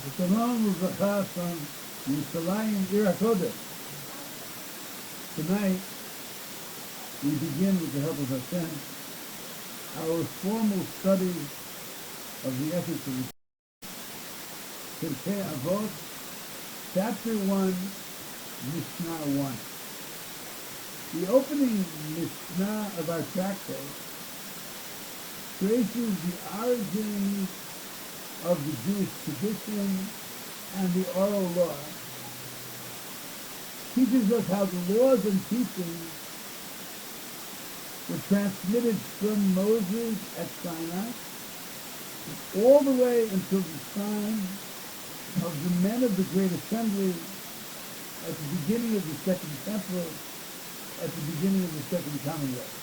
Shalom Uvracha from Yerushalayim, Ir HaKodesh. Tonight, we begin with the help of Hashem, our formal study of the ethics of the Pirkei Avot, Chapter 1, Mishna 1. The opening Mishna of our tractate traces the origin of the Jewish tradition and the oral law, teaches us how the laws and teachings were transmitted from Moses at Sinai all the way until the time of the men of the Great Assembly at the beginning of the Second Temple, at the beginning of the Second Commonwealth.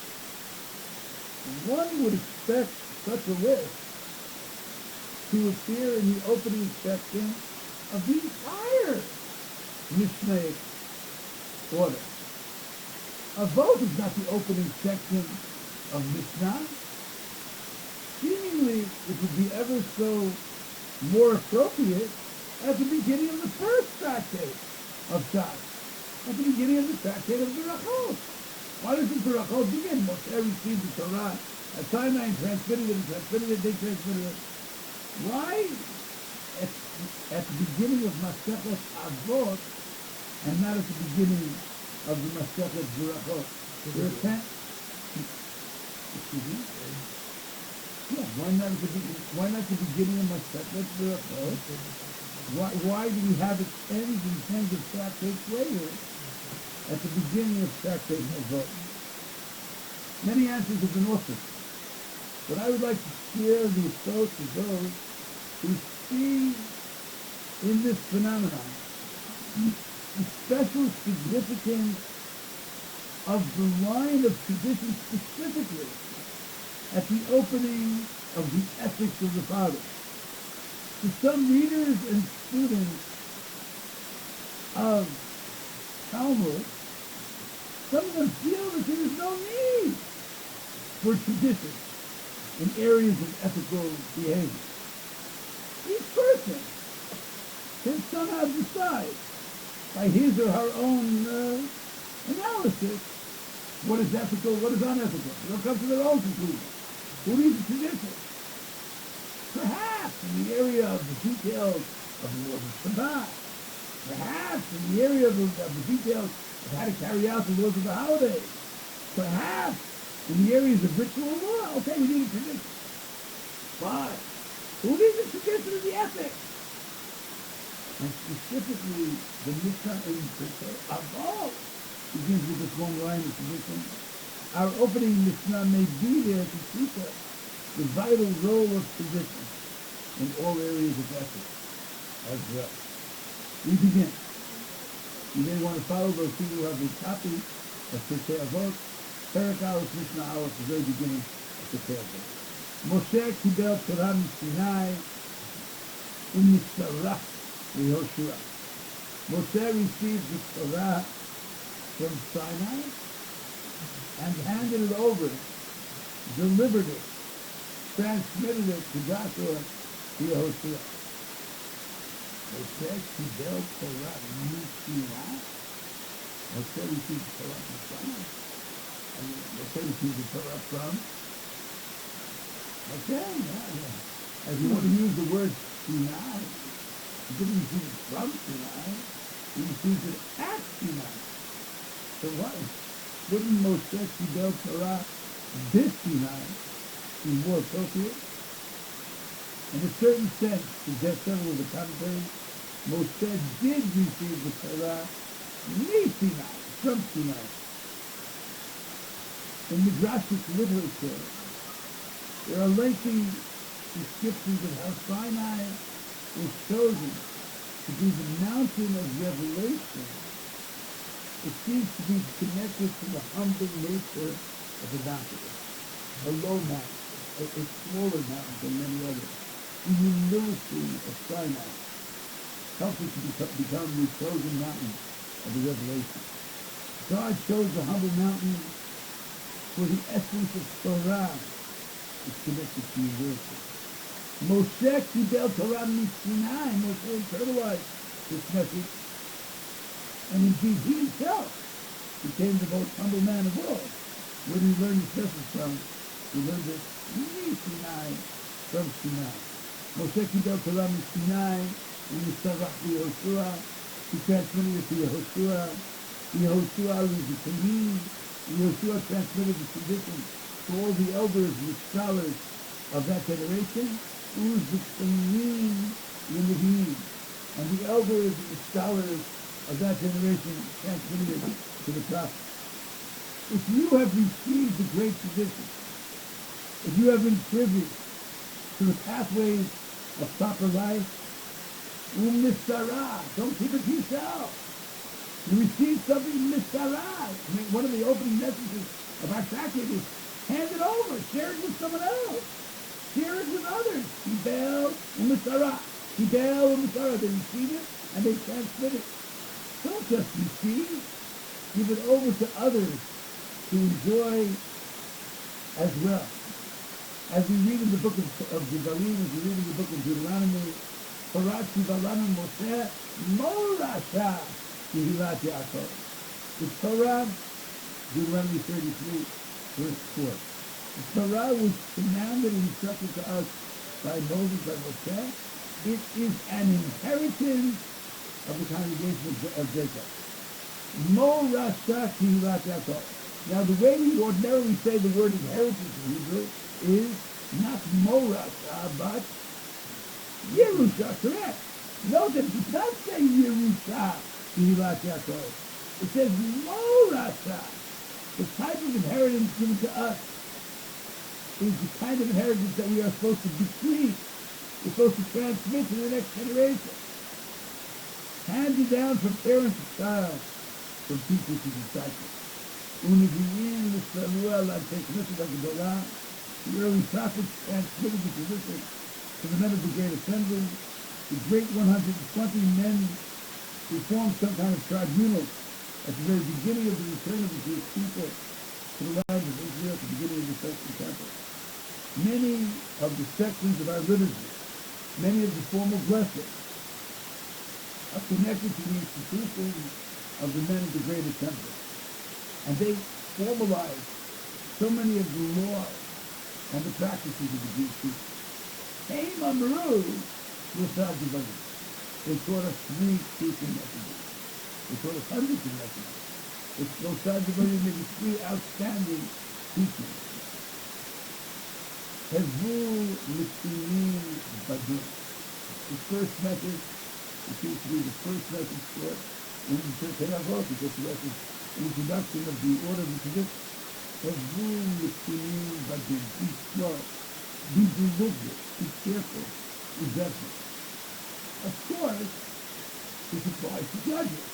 One would expect such a list to appear in the opening section of the entire Mishnaic order. Avot is not the opening section of Mishnah. Seemingly, it would be ever so more appropriate at the beginning of the first tractate of Shas, at the beginning of the tractate of the Berachot. Why doesn't the Berachot begin? Moshe received the Torah at Sinai and transmitted it, they transmitted it. Why at the beginning of Masechet Avot and not at the beginning of the Masechet Berachot? There are 10. Excuse me? Yeah, why not the beginning of Masechet Berachot? Why do we have it tens and tens of tractates later at the beginning of Tractate Avot? Many answers have been offered. But I would like to share the approach of those who see in this phenomenon the special significance of the line of tradition specifically at the opening of the ethics of the Fathers. To some readers and students of Talmud, some of them feel that there is no need for tradition in areas of ethical behavior. Each person can somehow decide by his or her own analysis what is ethical, what is unethical. They'll come to their own conclusion. Who needs a tradition? Perhaps in the area of the details of the laws of Shabbat. Perhaps in the area of the details of how to carry out the laws of the holidays. Perhaps in the areas of ritual law. Okay, we need a tradition. But who needs a tradition of the ethics? And specifically, the Mishna in Pirkei Avot begins with this one line of tradition. Our opening Mishnah may be there to teach us the vital role of tradition in all areas of ethics as well. We begin. You may want to follow those people who have a copy of Pirkei Avot, Pirkei Avot, Mishna Aleph, the very beginning of Pirkei Avot. Moshe kibel Torah Sinai u'nisarach Yehoshua. Moshe received the Torah from Sinai and handed it over, delivered it, transmitted it to Joshua, to Yehoshua. Moshe kibel Torah Sinai. Moshe received the Torah from Sinai. And Moshe received the Torah from Hashem. Yeah. As you want to use the word Sinai, he didn't receive it from Sinai, he received it at Sinai. So what? Wouldn't Moshe kibel Torah this Sinai be more appropriate? In a certain sense, to get several of the commentaries, Moshe did receive the Torah Sinai, from Sinai. In Midrashic literature, there are lengthy descriptions of how Sinai was chosen to be the mountain of revelation. It seems to be connected to the humble nature of the mountain, a low mountain, a smaller mountain than many others. The humility of Sinai helped it to become the chosen mountain of the revelation. God chose the humble mountain for the essence of Torah is connected to humility. Moshe Kibel Torah Sinai. Moshe internalized this message. And indeed, he himself became the most humble man of all. Where did he learn this message from? He learned it Sinai, from Sinai. Moshe Kibel Torah Sinai, and Yisarach Yehoshua. He transmitted it to Yehoshua. Yehoshua was the Kohen. Yehoshua transmitted the tradition to all the elders and the scholars of that generation. Who's the Kohen in the Nevi'im. And the elders and the scholars of that generation transmitted it to the prophets. If you have received the great tradition, if you have been privy to the pathways of proper life, Mishara, don't keep it to yourself. You receive something Mishara. I mean, one of the opening messages of our tractate is hand it over, share it with someone else. Share it with others. Kibel Mishara. Kibel Mishara. They receive it and they transmit it. Don't just receive. Give it over to others to enjoy as well. As we read in the book of Devarim, as we read in the book of Deuteronomy, Torah Tivalam Moshe Morasha Kihilat Yaakov. The Torah, Deuteronomy 33, verse 4. The Torah was commanded and instructed to us by Moses, by Moshe. It is an inheritance of the congregation of Jacob. Morasha Kihilat Yaakov. Now, the way we ordinarily say the word inheritance in Hebrew is not Morasha, but Yerusha, correct. Note that it does not say Yerusha, Kihilat Yaakov. It says Morasha. The type of inheritance given to us is the kind of inheritance that we are supposed to bequeath. We're supposed to transmit to the next generation. Handed down from parent to child, from teacher to disciple. Univiyin l'Israel l'antei knesset ha'gedolah. The early prophets transmitted the tradition to the men of the Great Assembly. The great 120 men who formed some kind of tribunal at the very beginning of the return of the Jewish people to the land of Israel, at the beginning of the Second Temple. Many of the sections of our liturgy, many of the formal blessings, are connected to the institutions of the men of the Great Assembly. And they formalize so many of the laws and the practices of the Jewish people. They taught us 3 teaching messages. They taught us hundreds of messages. Those maybe 3 outstanding teachings. The first message, it seems to be the first message taught in the Pirkei Avot, because the rest is an introduction of the order of the tradition. Be slow, be deliberate, be careful, be judgment. Of course, this applies to judges.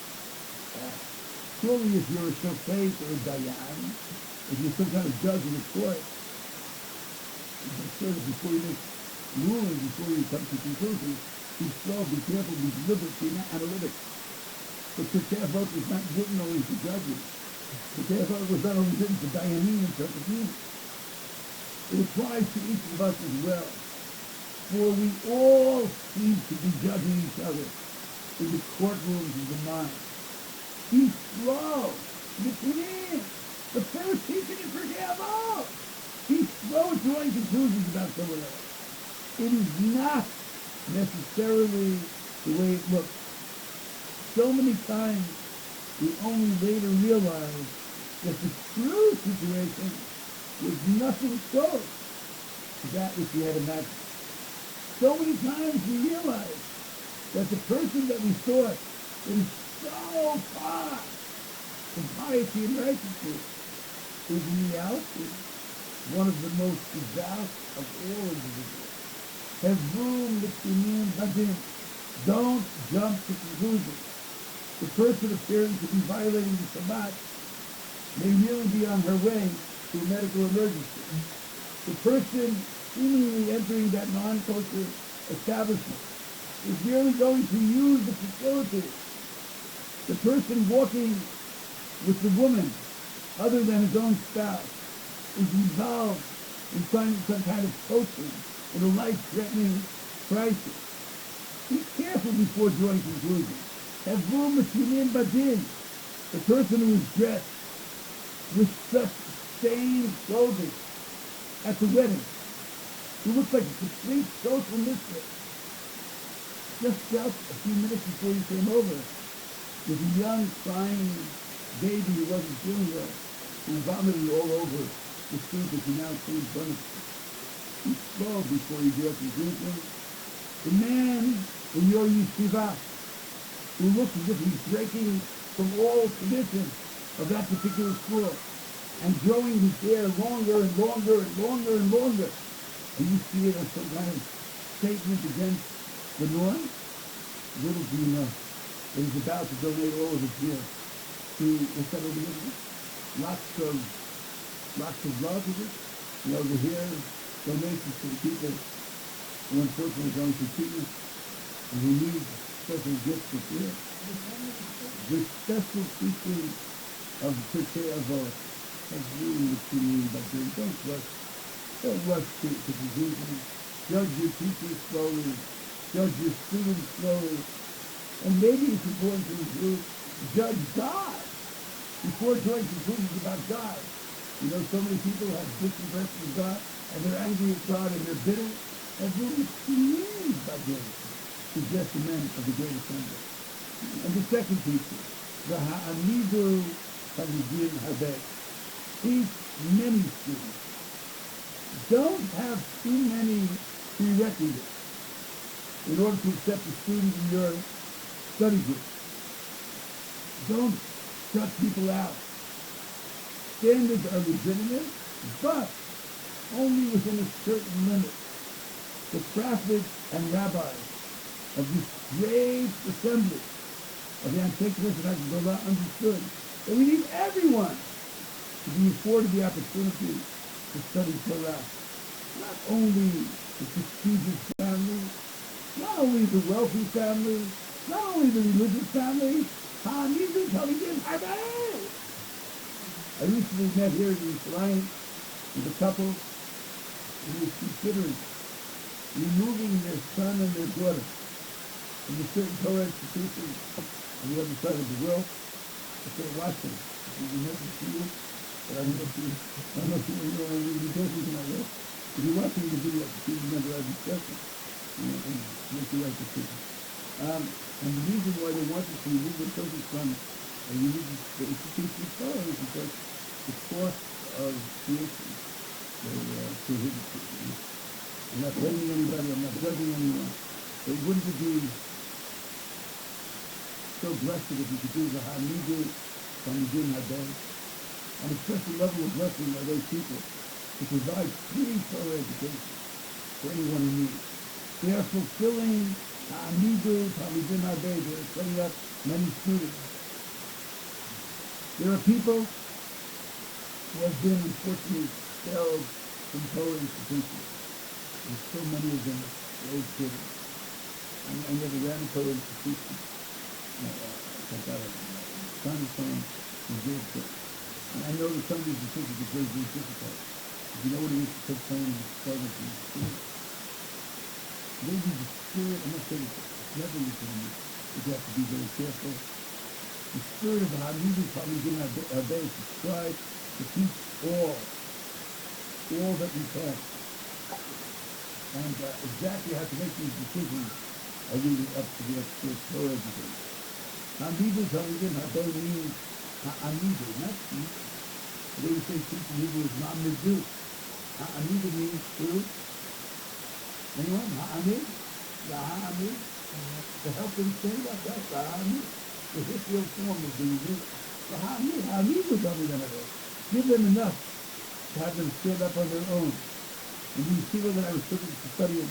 Surely if you're a shofet or a dayan, if you're some kind of judge in the court, I'm sure that before you make rulings, before you come to conclusions, be slow, be careful, be deliberate, be analytic. But Pirkei Avot was not written only for judges. Pirkei Avot was not only written for dayanim and interpretees. It applies to each of us as well. For we all seem to be judging each other in the courtrooms of the mind. Be slow. Mishna, the first teaching in Pirkei Avot. Be slow at drawing conclusions about someone else. It is not necessarily the way it looks. So many times we only later realize that the true situation was nothing close to that which we had imagined. So many times we realize that the person that we thought was so far from piety and righteousness is in reality one of the most devout of all individuals. Have room between badin. Don't jump to conclusions. The person appearing to be violating the Shabbat may really be on her way to a medical emergency. The person seemingly entering that non-kosher establishment is merely going to use the facility. The person walking with the woman, other than his own spouse, is involved in some kind of coaching in a life-threatening crisis. Be careful before drawing conclusions. Havur Mashinin Badin, the person who is dressed with such stained clothing at the wedding, who looks like a complete social misfit, just felt a few minutes before he came over with a young crying baby who wasn't feeling well, who vomited all over the street that he now sees punished. Be slow before you draw conclusions. The man in your yeshiva who looks as if he's breaking from all tradition of that particular school and growing his hair longer and longer and longer and longer, and you see it as some kind of statement against the norm, little do you know that he's about to donate all of his hair to, what's that over here? Lots of love, is it? You know, the hair donations to the people who unfortunately are going through treatment and who need special gifts of hair. The special teaching of Pirkei Avot has really what you mean by doing. Don't rush to conclusions. Judge your teachers slowly. Judge your students slowly. And maybe it's important to include judge God before drawing conclusions about God. You know, so many people have disinterest in God, and they're angry at God, and they're bitter. That's really what you mean by doing. Suggest the men of the Great Assembly. And the second teaching, the Ha'amidu Hamidin Habek. Teach many students. Don't have too many prerequisites in order to accept a student in your study group. Don't shut people out. Standards are legitimate, but only within a certain limit. The prophets and rabbis of this great assembly of the Antichrists and Hagdolah understood that we need everyone to be afforded the opportunity to study Torah. Not only the prestigious families, not only the wealthy families, not only the religious families. I recently met here in Yerushalayim with a couple who was considering removing their son and their daughter from a certain Torah institution on the other side of the world. I said, watch them. If you never see you, but I don't know if you know I'm really talking to my wife. If you're watching the video, you remember our discussion, and make the right decision. And the reason why they wanted to remove the children from a religious institution of Torah is because the cost of creation prohibits it. I'm not blaming anybody, I'm not judging anyone. But wouldn't it be so blessed if you could do the Hamidu Hamidin Hadeh, on a special level of blessing by those people to provide free Torah education for anyone in need. They are fulfilling Hamidu Hamidin Hadeh. They are setting up many students. There are people who have been unfortunately expelled from Torah institutions. There's so many of them, old children. I never ran a Torah institution. I got a son who did so. And I know that some of these decisions are very, very difficult. If you know what it is to take someone and expel them from the school, maybe the spirit, I'm not saying it's never easy, but you have to be very careful. The spirit of the Hamidu probably didn't obey to strive to teach all that we can. And exactly how to make these decisions are really up to the expert Torah education. Hamidu Hamidin Hadeh means Ha'amidu, not teach. The way we say teach in Hebrew is Ma'amidu. Ha'amidu means to, anyone? Ha'amid? The Ha'amid? To help them say that, that's the Ha'amid. The Israel form of the Hebrew. The Ha'amid, Ha'amidu Hamidin Hadeh. Give them enough to have them stand up on their own. And these people that I was looking to study in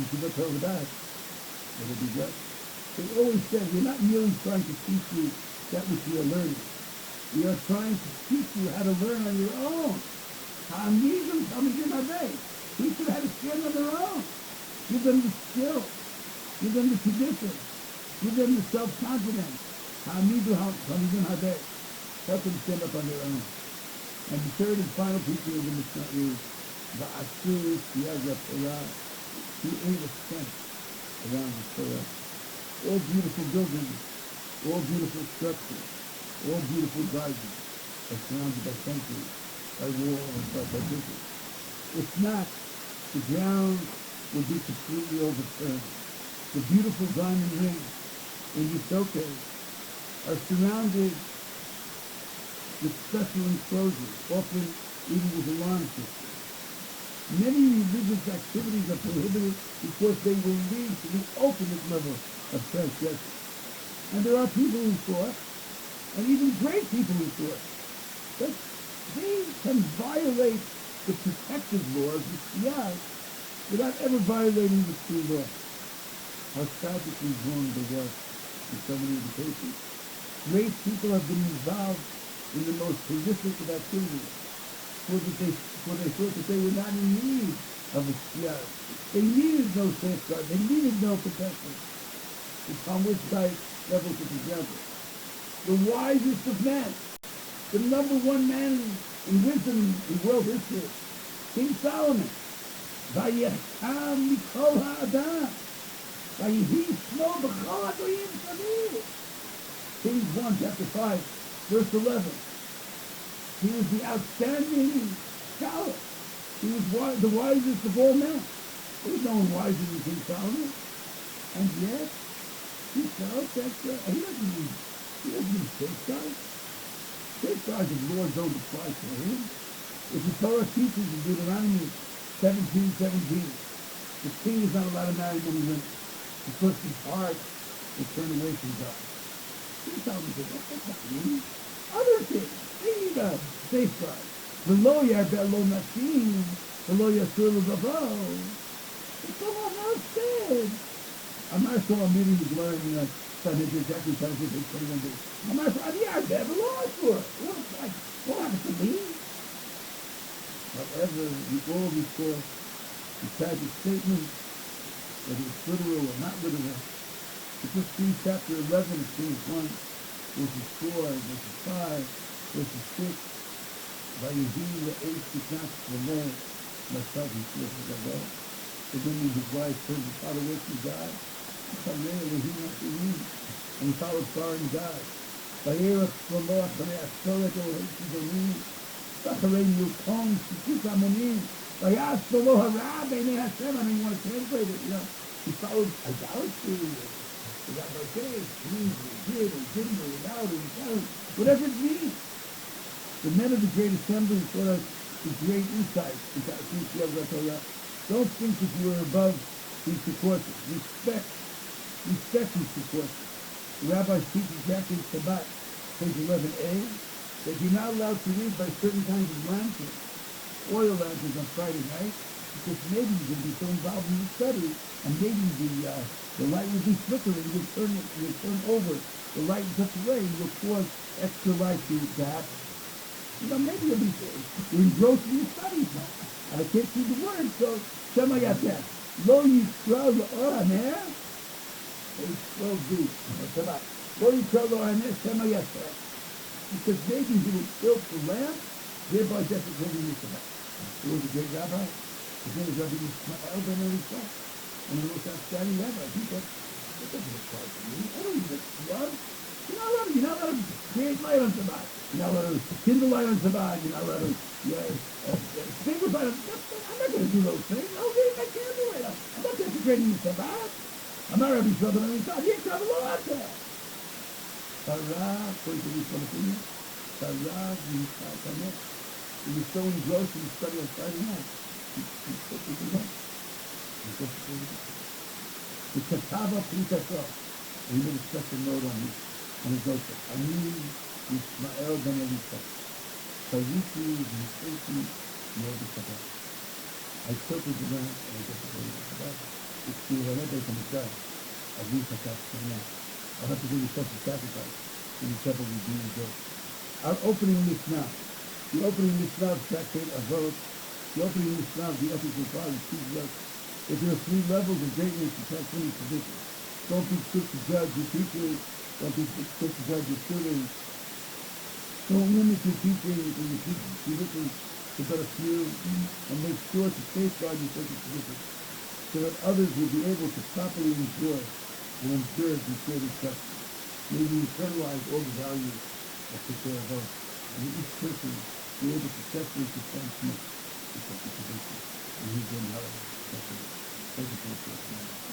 Yeshiva Torah, they will be blessed. They always said, we're not merely trying to teach you that which we are learning. We are trying to teach you how to learn on your own. Ha'amidum Hamidin Hadeh. Teach them how to stand on their own. Give them the skill. Give them the tradition. Give them the self-confidence. Ha'amidum Hamidin Hadeh. Help them stand up on their own. And the third and final teaching of the Mishna is Va'asu Tiyaza Torah. Create a fence around the Torah. All beautiful buildings, all beautiful structures, all beautiful gardens are surrounded by fences, by walls, by bridges. If not, the ground will be completely overturned. The beautiful diamond rings in Yisokeh are surrounded with special enclosures, often even with alarm systems. Many religious activities are prohibited because they will lead to the ultimate level of transgression. And there are people who thought, and even great people who thought, that they can violate the protective laws, the siyas, without ever violating the true law. How tragically wrong they were in so many of the cases. Great people have been involved in the most horrific of activities, for they thought that they were not in need of a siyas. They needed no safeguard. They needed no protection. Upon which side levels of example. The wisest of men, the number one man in wisdom in world history, King Solomon. Vayecham mikol ha'adam. Vayehi shmo b'chol hagoyim saviv. Kings 1, chapter 5, verse 11. He was the outstanding scholar. He was the wisest of all men. There was no one wiser than King Solomon. And yet, he felt that he doesn't need safeguards. Safeguards of laws don't apply to him. If the Torah teaches in Deuteronomy 17:17, the king is not allowed to marry many women because his heart will turn away from God. King Solomon said, that's not me. Other things, they need a safeguard. The lawyer, lo nashim, the lawyer, surely bavo. But someone else said, I'm not sure I'm reading the Gemara in Sanhedrin, exactly Sanhedrin, 21 days. I'm not sure, I never lost for it. What happened to me? However, we all recall the tragic statement, whether it's literal or not literal. It's just in chapter 11 of Kings 1, verses 4, verses 5, verses 6. Vayehi le'esh tiknas v'lo, myself and forth of the law. So then his wife turned to follow away from God. And he followed foreign gods. Vayerach Shlomo acharei asoret Elohei Sidonim, v'acharei Milkom Shikut Amonim, vayas Shlomo hara b'nei Hashem. I mean, you want to translate it, he followed idolatry. He got like this, he didn't, without it, whatever it means. The men of the great assembly taught us the great insight into Pirkei Avot. Don't think that you are above these precautions. Respect these precautions. The rabbis teach exactly in Shabbat, page 11a, that you're not allowed to read by certain kinds of lanterns, oil lanterns on Friday night, because maybe you're going to be so involved in the study, and maybe the light will be flickering. You'll turn over the light in such a way you'll cause extra light to happen. Maybe you're engrossed in your studies now. And I can't see the word, so Shema Yateh. Lo Yisrael L'or HaNer, page 12b, Shabbat. Lo Yisrael L'or HaNer, Shema Yateh. Because maybe he will tilt the lamp, thereby desecrating the Shabbat. There was a great rabbi. His name was Rabbi Machlis. And he was outstanding rabbi. He said, that doesn't apply to me. I don't need a flood. You're not allowed to create light on Shabbat. You're not allowed to kindle light on Shabbat. You're not allowed to extinguish light on Shabbat. I'm not going to do those things. I'll read my candle light. I'm not desecrating the Shabbat. I'm not Rabbi Shlomo and God. You're trouble out there. Torah, according to this one opinion, Torah, he was so engrossed in the study on Friday night. The Ketava Pritaso. He made a special note on his note. Ani Yishmael ben Elisha. Sayiti Yisrael Yod Shabbat. I tilted the lamp and I desecrated the Shabbat. It's the Rebbe from the church. I read the Shabbat. I'll have to do the special sacrifice in the temple of being good. Our opening Mishna. The opening Mishna of Pirkei Avot. The opening Mishna of the ethical father teaches us that there are 3 levels of greatness in transcending tradition. Don't be quick to judge your teachers. Don't be quick to judge your students. Don't limit your teaching and your tradition to to but a few, and make sure to safeguard your sacred traditions, so that others will be able to properly enjoy and observe these sacred customs. May we internalize all the values of Pirkei Avot, and may each person be able to successfully transmit the sacred traditions in his own knowledge. Thank you for listening.